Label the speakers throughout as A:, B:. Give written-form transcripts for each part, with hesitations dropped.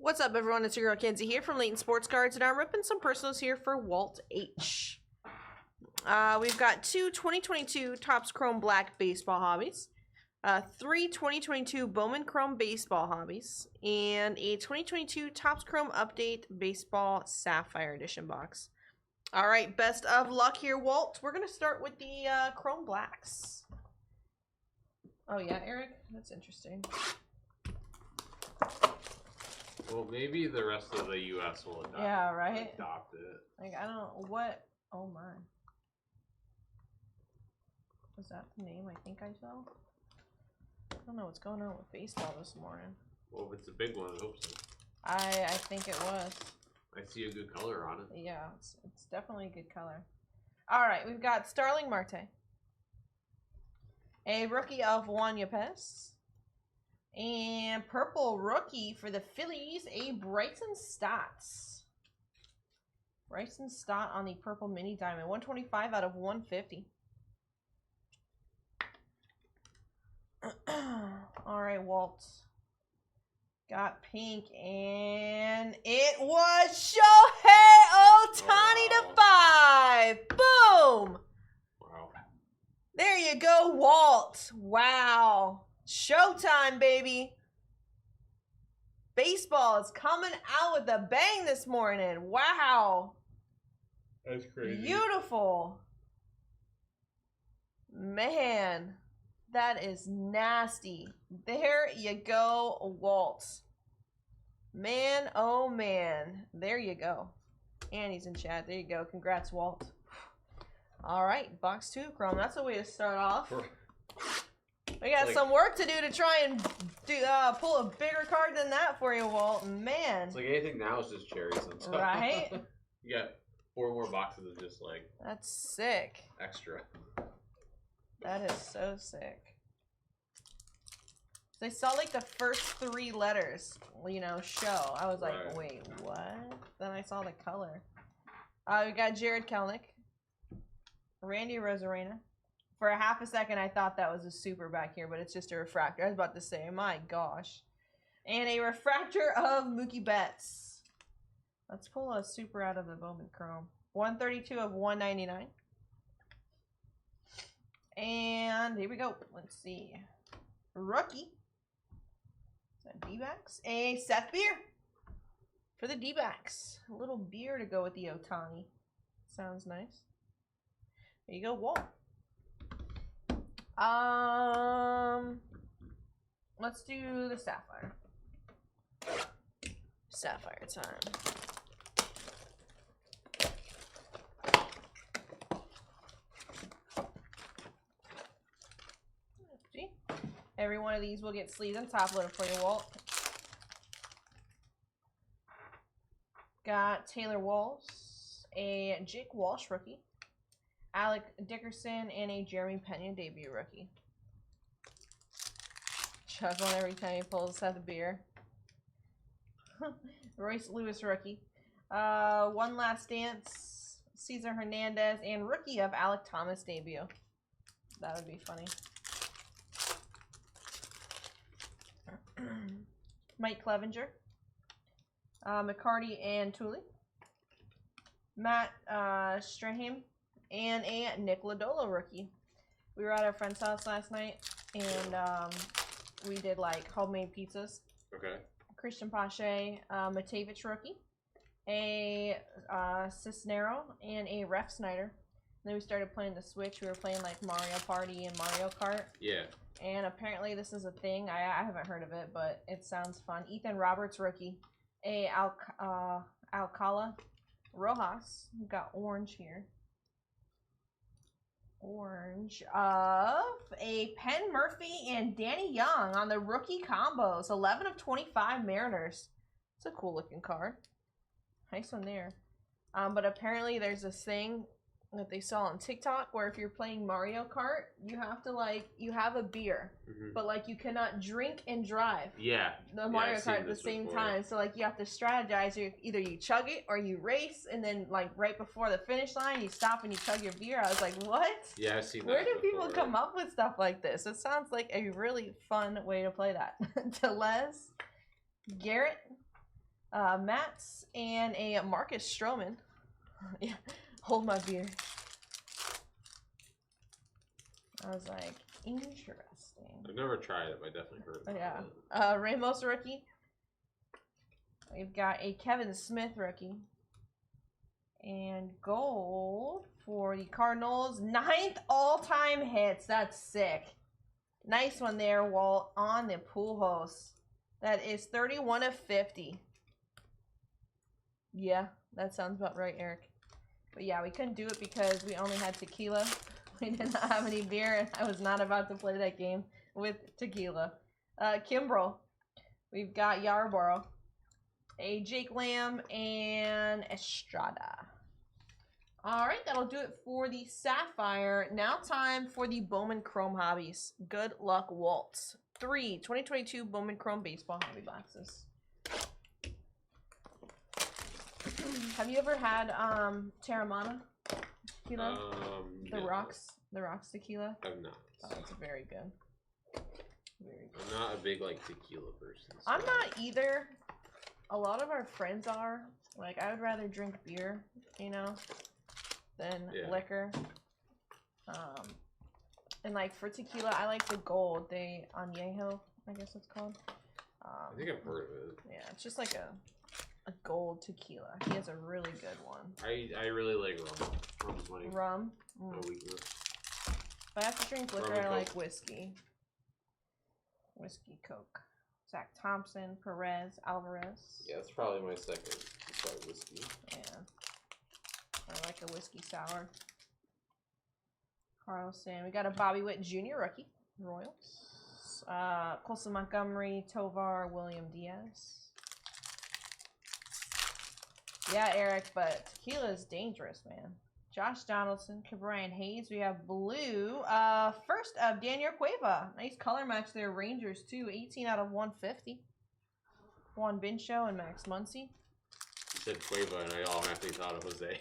A: What's up, everyone? It's your girl Kenzie here from LaytonSportsCards, and I'm ripping some personals here for Walt H. We've got two 2022 Topps Chrome Black Baseball Hobbies, three 2022 Bowman Chrome Baseball Hobbies, and a 2022 Topps Chrome Update Baseball Sapphire Edition box. All right, best of luck here, Walt. We're going to start with the Chrome Blacks. Oh, yeah, Eric? That's interesting.
B: Well, maybe the rest of the U.S. will adopt, adopt it.
A: Like, I don't know what. Oh my. Was that the name I think I saw? I don't know what's going on with baseball this morning.
B: Well, if it's a big one, I hope so.
A: I think it was.
B: I see a good color on it.
A: Yeah, it's definitely a good color. All right, we've got Starling Marte, a rookie of Juan Yepes. And purple rookie for the Phillies, a Bryson Stott. Bryson Stott on the purple mini diamond. 125 out of 150. All right, Walt. Got pink, and it was Shohei Ohtani to 5. Boom!
B: Wow.
A: There you go, Walt. Wow. Showtime, baby. Baseball is coming out with a bang this morning. Wow.
B: That's crazy.
A: Beautiful. Man, that is nasty. There you go, Walt. Man, oh man. There you go. And he's in chat. There you go. Congrats, Walt. All right, box 2, Chrome. That's a way to start off. We got some work to do to try and do pull a bigger card than that for you, Walt. Man.
B: It's like anything now is just cherries on top.
A: Right?
B: You got 4 more boxes of just like...
A: That's sick.
B: Extra.
A: That is so sick. So I saw like the first 3 letters, you know, show. I was like, right. Wait, what? Then I saw the color. We got Jared Kelenic. Randy Rosarena. For a half a second, I thought that was a super back here, but it's just a refractor. I was about to say, my gosh. And a refractor of Mookie Betts. Let's pull a super out of the Bowman Chrome. 132 of 199. And here we go. Let's see. Rookie. Is that D-backs? A Seth Beer. For the D-backs. A little beer to go with the Ohtani. Sounds nice. There you go, Walt. Let's do the Sapphire. Sapphire time. See? Every one of these will get sleeves and top loaded for you, Walt. Got Taylor Walsh, a Jake Walsh rookie. Alec Dickerson, and a Jeremy Pena debut rookie. Chuckling every time he pulls Seth Beer. Royce Lewis rookie. One Last Dance, Cesar Hernandez, and rookie of Alec Thomas debut. That would be funny. Mike Clevenger. McCarty and Tooley. Matt Strahan. And a Nick Lodolo rookie. We were at our friend's house last night, and we did like homemade pizzas.
B: Okay.
A: Christian Pache, Matavich rookie, a Cisnero, and a Ref Snyder. And then we started playing the Switch. We were playing like Mario Party and Mario Kart.
B: Yeah.
A: And apparently this is a thing. I haven't heard of it, but it sounds fun. Ethan Roberts rookie, a Alcala Rojas. We've got orange here. Orange of a Penn Murphy and Danny Young on the rookie combos. 11 of 25 Mariners. It's a cool looking card. Nice one there. But apparently there's this thing that they saw on TikTok where if you're playing Mario Kart, you have to like, you have a beer, but like you cannot drink and drive.
B: Yeah.
A: The Mario Kart at the same time. So like you have to strategize. Either you chug it or you race, and then like right before the finish line, you stop and you chug your beer. I was like, what?
B: Yeah, I've seen that.
A: Where do people come up with stuff like this? It sounds like a really fun way to play that. Delez, Garrett, Mats, and a Marcus Stroman. Yeah, hold my beer. I was like, interesting.
B: I've never tried it, but I definitely heard about
A: it. Ramos rookie. We've got a Kevin Smith rookie. And gold for the Cardinals. 9th all-time hits. That's sick. Nice one there, Walt, on the Pujols. That is 31 of 50. Yeah, that sounds about right, Eric. But yeah, we couldn't do it because we only had tequila. We did not have any beer, and I was not about to play that game with tequila. Kimbrel. We've got Yarborough. A Jake Lamb and Estrada. All right, that'll do it for the Sapphire. Now time for the Bowman Chrome Hobbies. Good luck, Walt. 3 2022 Bowman Chrome Baseball Hobby Boxes. Have you ever had Terramana tequila? The Rocks tequila?
B: I've not.
A: Oh, it's very good. Very good.
B: I'm not a big tequila person. So.
A: I'm not either. A lot of our friends are. Like, I would rather drink beer, you know, than liquor. And like for tequila, I like the gold. The Añejo, I guess it's called.
B: I think I've heard of it.
A: Yeah, it's just like a gold tequila. He has a really good one.
B: I really like rum. Rum's my weakness.
A: If I have to drink liquor, I like whiskey. Whiskey Coke. Zach Thompson, Perez, Alvarez.
B: Yeah, that's probably my second. Probably whiskey.
A: Yeah. I like a whiskey sour. Carlson. We got a Bobby Witt Jr. rookie. Royals. Colson Montgomery, Tovar, William Diaz. Yeah, Eric, but tequila is dangerous, man. Josh Donaldson, Brian Hayes. We have blue. First of Daniel Cueva. Nice color match there. Rangers, too. 18 out of 150. Juan Bincho and Max Muncy.
B: You said Cueva, and I automatically thought of Jose.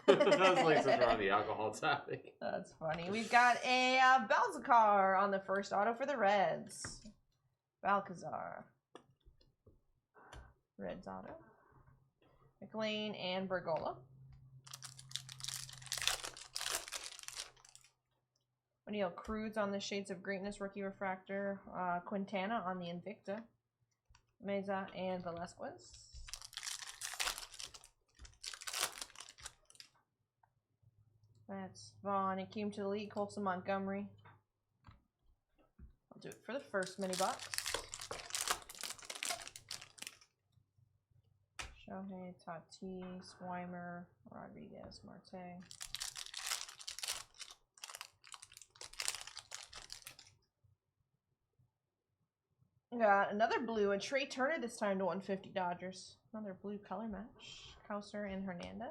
B: I was like, since we're on the alcohol topic.
A: That's funny. We've got a Balzacar on the first auto for the Reds. Balcazar. Reds auto. McLean and Bergola. O'Neal Cruz on the Shades of Greatness rookie refractor. Quintana on the Invicta. Meza and Velasquez. That's Vaughn. It came to the league. Colson Montgomery. I'll do it for the first mini box. Shohei, Tatis, Weimer, Rodriguez, Marte. Got another blue, and Trey Turner this time to 150 Dodgers. Another blue color match. Kauser and Hernandez.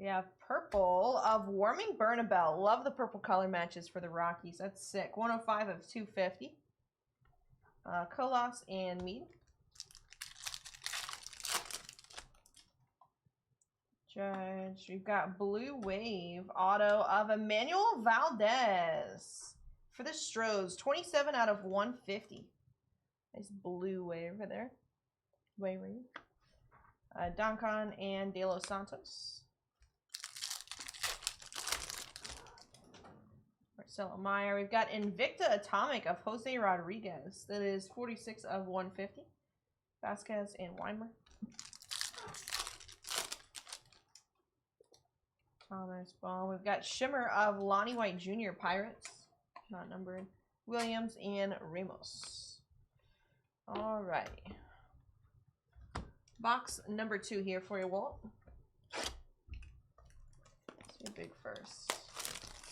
A: We have purple of Warming Bernabel. Love the purple color matches for the Rockies. That's sick. 105 of 250. Colas and Mead. Judge. We've got Blue Wave auto of Emmanuel Valdez for the Stros. 27 out of 150. Nice blue wave over there. Wavering. Duncan and De Los Santos. Marcelo Meyer. We've got Invicta Atomic of Jose Rodriguez. That is 46 of 150. Vasquez and Weimer. Thomas Ball. We've got Shimmer of Lonnie White Jr. Pirates. Not numbered. Williams and Ramos. Alrighty. Box number 2 here for you, Walt. Let's do a big first.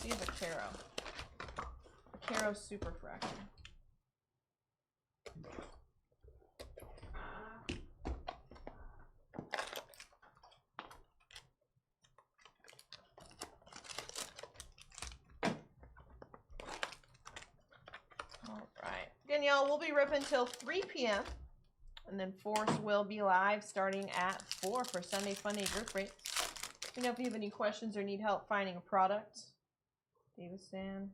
A: We have a Caro. Caro Super Fractor. Again, y'all, we'll be ripping till 3 p.m. And then Force will be live starting at 4 for Sunday Funday group rates. Let me know if you have any questions or need help finding a product. Davison.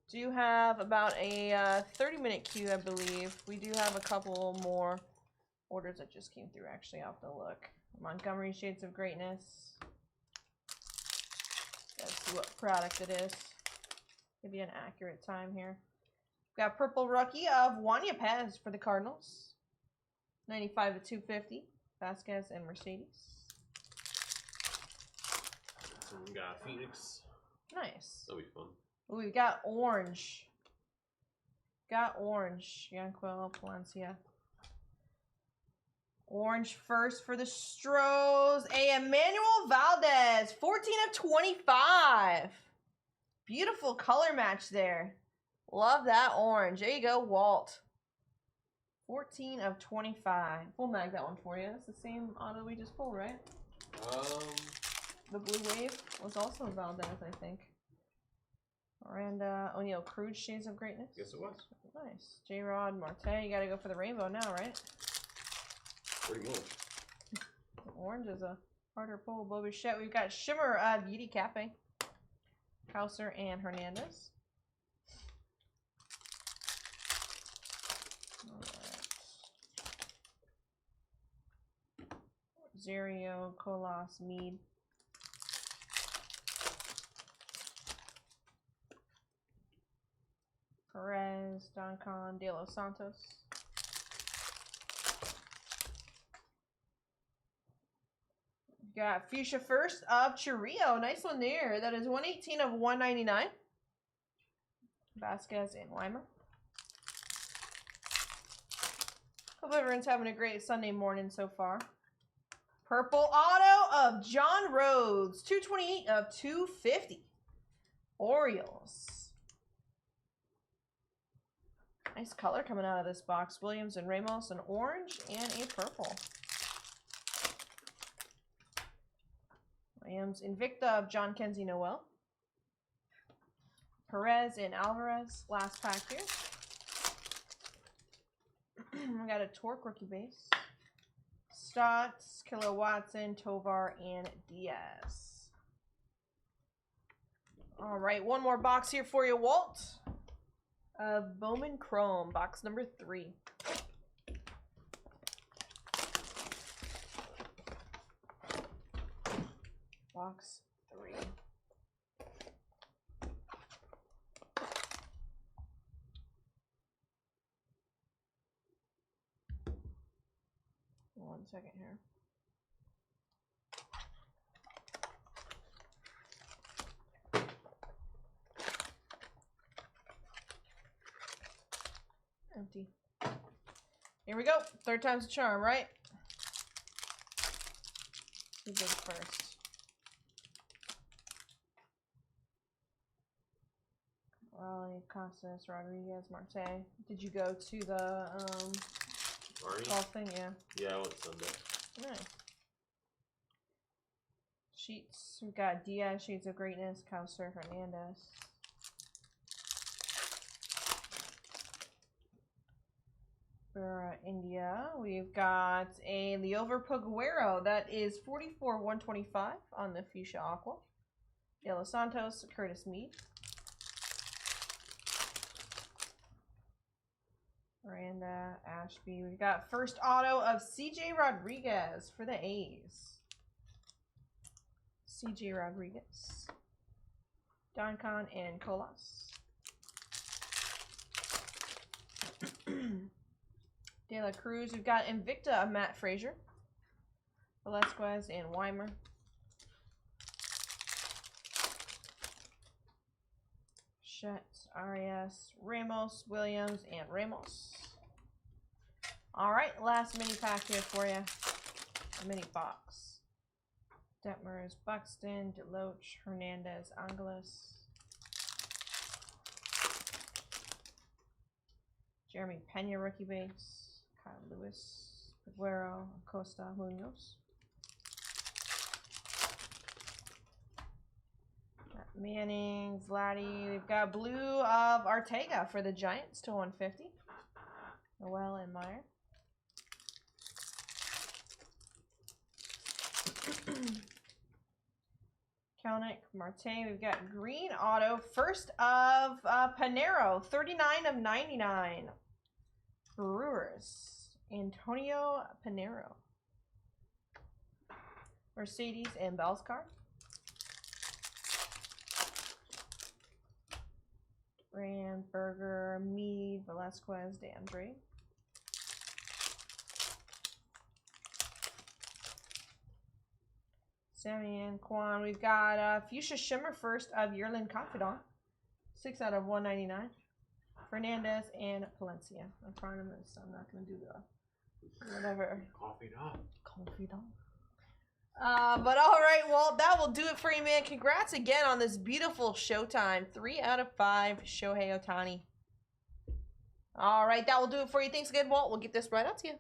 A: Do have about a 30-minute queue, I believe. We do have a couple more orders that just came through. Actually, I'll have to look. Montgomery Shades of Greatness. Let's see what product it is. Give you an accurate time here. Got purple rookie of Wanya Pez for the Cardinals. 95 to 250. Vasquez and Mercedes.
B: So we got Phoenix.
A: Nice.
B: That'll be fun.
A: Ooh, we've got orange. Got orange. Yanquil Palencia. Orange first for the Stros. A Emmanuel Valdez. 14 of 25. Beautiful color match there. Love that orange. There you go, Walt. 14 of 25. We'll mag that one for you. That's the same auto we just pulled, right? The Blue Wave was also Valdez, I think. Miranda O'Neal Cruz, Shades of Greatness.
B: Yes, it was.
A: Nice. J-Rod Marte. You got to go for the rainbow now, right?
B: Pretty good.
A: Orange is a harder pull. Bobby Shett. We've got Shimmer Beauty Capping. Hauser and Hernandez. Zerio, Colas, Mead. Perez, Doncon, De Los Santos. Got Fuchsia first of Chirrillo. Nice one there. That is 118 of 199. Vasquez and Weimer. Hope everyone's having a great Sunday morning so far. Purple auto of John Rhodes. 228 of 250. Orioles. Nice color coming out of this box. Williams and Ramos, an orange and a purple. Rams Invicta of John Kenzie Noel. Perez and Alvarez. Last pack here. We got a Torque rookie base. Stotts, Kilo Watson, Tovar, and Diaz. All right, one more box here for you, Walt. Bowman Chrome, box number 3. Box 3. One second here. Empty. Here we go. Third time's a charm, right? Who goes first? Raleigh, Casas, Rodriguez, Marte. Did you go to the golf thing? Yeah.
B: Yeah, I went Sunday.
A: Nice. Sheets. We've got Diaz, Shades of Greatness, Hauser, Hernandez. For India, we've got a Leover Poguero. That is 44/125 on the Fuchsia Aqua. De Los Santos, Curtis Mead. Miranda, Ashby. We've got first auto of CJ Rodriguez for the A's. CJ Rodriguez. Doncon and Colas. De La Cruz. We've got Invicta of Matt Frazier. Velasquez and Weimer. Shet, Arias, Ramos, Williams, and Ramos. All right, last mini pack here for you. A mini box. Detmers, Buxton, Deloach, Hernandez, Angeles. Jeremy Pena rookie base. Kyle Lewis, Peguero, Acosta, Munoz. Got Manning, Vladdy. We've got blue of Artega for the Giants to 150. Noel and Meyer. Kelnick, Marte. We've got green auto. First of Panero, 39/99. Brewers, Antonio Panero. Mercedes and Bell's card. Brandberger, Mead, Velasquez, DeAndre. Samian, Kwan. We've got Fuchsia Shimmer first of Yerlin Confidant. 6/199. Fernandez and Palencia. I'm trying to miss, so I'm not going to do the whatever. Confidant. But all right, Walt, that will do it for you, man. Congrats again on this beautiful Showtime. 3 out of 5, Shohei Ohtani. All right, that will do it for you. Thanks again, Walt. We'll get this right out to you.